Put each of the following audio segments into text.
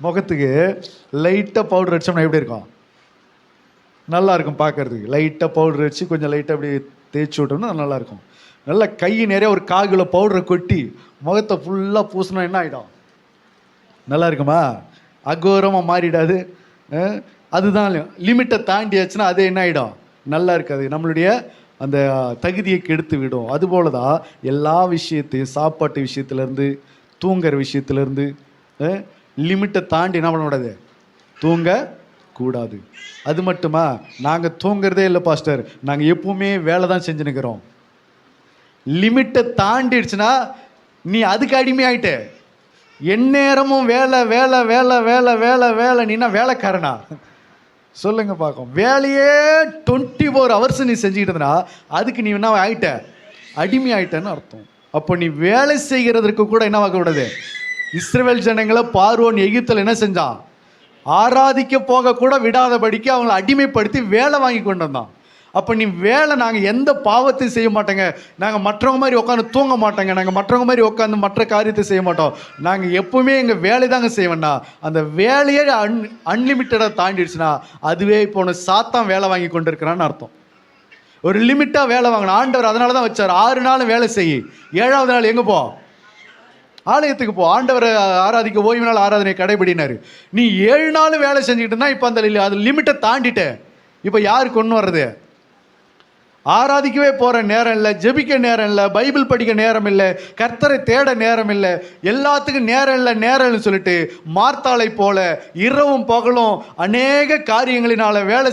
முகத்துக்கு லைட்டாக பவுடர் அடிச்சோம்னா எப்படி இருக்கும்? நல்லா இருக்கும் பார்க்கறதுக்கு. லைட்டாக பவுடர் அடித்து கொஞ்சம் லைட்டாக அப்படி தேய்ச்சி விட்டோம்னா நல்லாயிருக்கும். நல்லா கை நிறைய ஒரு 1/4 கிலோ பவுடரை கொட்டி முகத்தை ஃபுல்லாக பூசினா என்ன ஆகிடும்? நல்லா இருக்குமா? அகோரமாக மாறிடாது. அதுதான் லிமிட்டை தாண்டியாச்சுன்னா அது என்ன ஆகிடும்? நல்லா இருக்காது. நம்மளுடைய அந்த தகுதியை கெடுத்து விடும். அதுபோல தான் எல்லா விஷயத்தையும், சாப்பாட்டு விஷயத்துலேருந்து தூங்குற விஷயத்துலேருந்து லிமிட்டை தாண்டி என்ன பண்ணக்கூடாது? தூங்க கூடாது. அது மட்டுமா, நாங்கள் தூங்குறதே இல்லை பாஸ்டர், நாங்கள் எப்பவுமே வேலை தான் செஞ்சுன்னுக்கிறோம். லிமிட்டை தாண்டிடுச்சுன்னா நீ அதுக்கு அடிமையாயிட்ட. எந்நேரமும் வேலை வேலை வேலை வேலை வேலை வேலை. நீனா வேலைக்காரனா? சொல்லுங்க பார்க்கும். வேலையே 24 hours நீ செஞ்சுக்கிட்டதுன்னா அதுக்கு நீ என்ன ஆயிட்ட? அடிமை ஆயிட்டன்னு அர்த்தம். அப்போ நீ வேலை செய்கிறதுக்கு கூட என்ன ஆகக்கூடாது? இஸ்ரவேல் ஜனங்களை பார்வோன் எகிப்தில் என்ன செஞ்சான்? ஆராதிக்க போக கூட விடாதபடிக்கு அவங்களை அடிமைப்படுத்தி வேலை வாங்கி கொண்டு வந்தான். அப்போ நீ வேலை, நாங்கள் எந்த பாவத்தையும் செய்ய மாட்டோங்க, நாங்கள் மற்றவங்க மாதிரி உட்காந்து தூங்க மாட்டோங்க, நாங்கள் மற்றவங்க மாதிரி உட்காந்து மற்ற காரியத்தை செய்ய மாட்டோம், நாங்கள் எப்பவுமே எங்கள் வேலை தாங்க செய்வேன்னா, அந்த வேலையே அன்லிமிட்டடாக தாண்டிடுச்சுன்னா அதுவே இப்போ ஒன்று சாத்தான் வேலை வாங்கி கொண்டு இருக்கிறான்னு அர்த்தம். ஒரு லிமிட்டாக வேலை வாங்கினா ஆண்டவர் அதனால தான் வச்சார். 6 நாள் வேலை செய், 7வது நாள் எங்கே போ? ஆலயத்துக்கு போ. ஆண்டவரை ஆராதிக்க ஓய்வு நாள் ஆராதனை கடைபிடினாரு. நீ 7 நாள் வேலை செஞ்சுக்கிட்டுனா இப்போ அந்த லிமிட்டை தாண்டிட்ட. இப்போ யாரு கொண்டு வர்றது? ஆராதிக்கவே போகிற நேரம் இல்லை, ஜெபிக்க நேரம் இல்லை, பைபிள் படிக்க நேரம் இல்லை, கர்த்தரை தேட நேரம் இல்லை, எல்லாத்துக்கும் நேரம் இல்லை நேரம் இல்லைன்னு சொல்லிட்டு மார்த்தாளை போல இரவும் பகலும் அநேக காரியங்களினால வேலை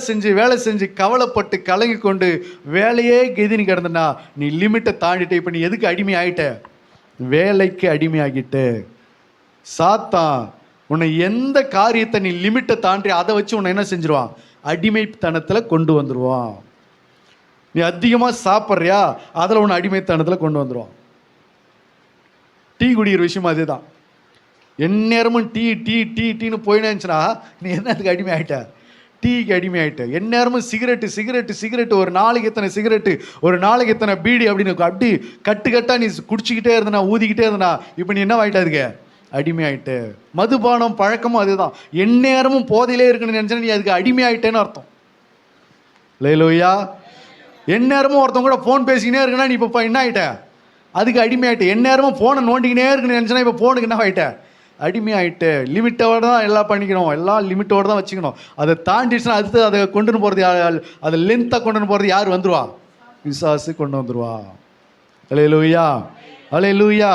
செஞ்சு கவலைப்பட்டு கலங்கி கொண்டு வேலையே கெதினி கிடந்தனா நீ லிமிட்டை தாண்டிட்ட. இப்போ நீ எதுக்கு அடிமை ஆகிட்ட? வேலைக்கு அடிமை ஆகிட்ட. சாத்தான் உன்னை எந்த காரியத்தை நீ லிமிட்டை தாண்டி அதை வச்சு உன்னை என்ன செஞ்சிருவான்? அடிமைத்தனத்தில் கொண்டு வந்துடுவான். நீ அதிகமாக சாப்பிட்றியா, அதில் ஒன்று அடிமைத்தனத்தில் கொண்டு வந்துடுவான். டீ குடிக்கிற விஷயம் அதே தான். எந்நேரமும் டீ டீ டீ டீன்னு போயினே இருந்துச்சுன்னா நீ என்னத்துக்கு அடிமை ஆகிட்ட? டீக்கு அடிமை ஆகிட்ட. எந்நேரமும் சிகரெட்டு, ஒரு நாளைக்கு எத்தனை சிகரெட்டு, ஒரு நாளைக்கு எத்தனை பீடி அப்படின்னு அப்படி கட்டாக நீ குடிச்சிக்கிட்டே இருந்தனா, ஊதிக்கிட்டே இருந்தனா இப்போ நீ என்ன ஆகிட்ட? அதுக்கு அடிமை ஆகிட்ட. மதுபானம் பழக்கமும் அதுதான். எந்நேரமும் போதையிலே இருக்குன்னு நினச்சா நீ அதுக்கு அடிமை ஆகிட்டேன்னு அர்த்தம். லேலோயா. எந்நேரமும் ஒருத்தவங்க கூட ஃபோன் பேசிக்கினே இருக்குன்னா நீ இப்போ என்ன ஆகிட்ட? அதுக்கு அடிமை ஆகிட்ட. எந்நேரமும் ஃபோனை நோண்டிக்கினே இருக்குன்னு நினச்சினா இப்போ ஃபோனுக்கு என்ன ஆகிட்ட? அடிமை ஆகிட்டு. லிமிட்டோடு தான் எல்லாம் பண்ணிக்கணும், எல்லாம் லிமிட்டோடு தான் வச்சுக்கணும். அதை தாண்டிடுச்சுன்னா அடுத்து அதை கொண்டுன்னு போகிறது, அதை லென்த்தாக கொண்டுன்னு போகிறது யார் வந்துடுவா? பிசாசு கொண்டு வந்துடுவா. அல்லேலூயா, அல்லேலூயா.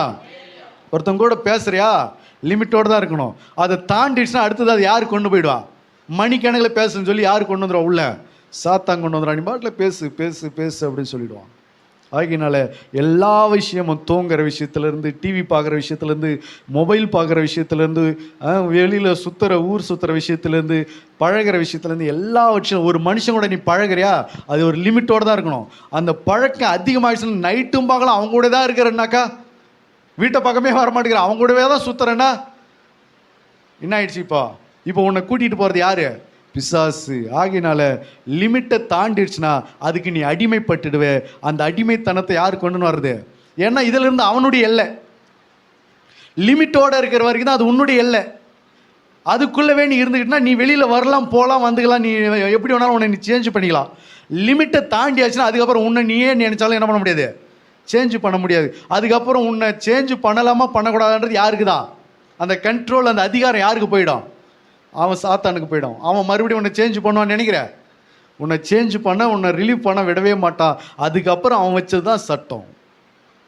ஒருத்தவங்க கூட பேசுறியா, லிமிட்டோடு தான் இருக்கணும். அதை தாண்டிடுச்சுன்னா அடுத்தது அது யார் கொண்டு போயிடுவா? மணிக்கணக்கில் பேசுன்னு சொல்லி யார் கொண்டு வந்துடுவா? உள்ள சாத்தான் கொண்டு வந்துடுவா. நீ பாட்டில் பேசு பேசு பேசு அப்படின்னு சொல்லிடுவான். ஆகினால எல்லா விஷயமும், தூங்குற விஷயத்துலேருந்து, டிவி பார்க்குற விஷயத்துலேருந்து, மொபைல் பார்க்குற விஷயத்துலேருந்து, வெளியில் ஊர் சுற்றுற விஷயத்துலேருந்து, பழகிற விஷயத்துலேருந்து, எல்லா விஷயம். ஒரு மனுஷன் கூட நீ பழகிறியா, அது ஒரு லிமிட்டோடு தான் இருக்கணும். அந்த பழக்கம் அதிகமாகிடுச்சுன்னா நைட்டும் பார்க்கலாம் அவங்க கூட தான் இருக்கிறேன்னாக்கா, வீட்டை பக்கமே வர மாட்டேங்கிறேன், அவங்க கூடவே தான் சுற்றுறேன்னா என்ன ஆயிடுச்சு? இப்போ உன்னை கூட்டிகிட்டு போகிறது யார்? பிசாசு. ஆகினால லிமிட்டை தாண்டிடுச்சுன்னா அதுக்கு நீ அடிமைப்பட்டுடுவே. அந்த அடிமைத்தனத்தை யார் கொண்டு வர்றது? ஏன்னா இதுல இருந்து அவனுடைய எல்லை. லிமிட்டோட இருக்கிற வரைக்கும் தான் அது உன்னுடைய எல்லை. அதுக்குள்ளவே நீ இருந்துக்கிட்டா நீ வெளியில வரலாம், போகலாம், வந்துக்கலாம், நீ எப்படி வேணாலும் உன்னை நீ சேஞ்ச் பண்ணிக்கலாம். லிமிட்டை தாண்டியாச்சுன்னா அதுக்கப்புறம் உன்னை நீயே நினைச்சாலும் என்ன பண்ண முடியாது? சேஞ்ச் பண்ண முடியாது. அதுக்கப்புறம் உன்னை சேஞ்ச் பண்ணலாமா பண்ணக்கூடாதுன்றது யாருக்கு தான்? அந்த கண்ட்ரோல், அந்த அதிகாரம் யாருக்கு போயிடும்? அவன் சாத்தானுக்கு போயிடும். அவன் மறுபடியும் உன்னை சேஞ்ச் பண்ணுவான்னு நினைக்கிற? உன்னை சேஞ்ச் பண்ண, உன்னை ரிலீவ் பண்ண விடவே மாட்டான். அதுக்கப்புறம் அவன் வச்சது தான் சட்டம்.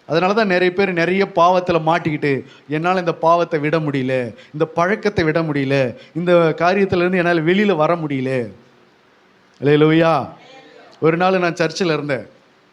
அதனால தான் நிறைய பேர் நிறைய பாவத்தில் மாட்டிக்கிட்டு என்னால் இந்த பாவத்தை விட முடியல, இந்த பழக்கத்தை விட முடியல, இந்த காரியத்திலேருந்து என்னால் வெளியில் வர முடியல. அல்லேலூயா. ஒரு நாள் நான் சர்ச்சில் இருந்தேன்.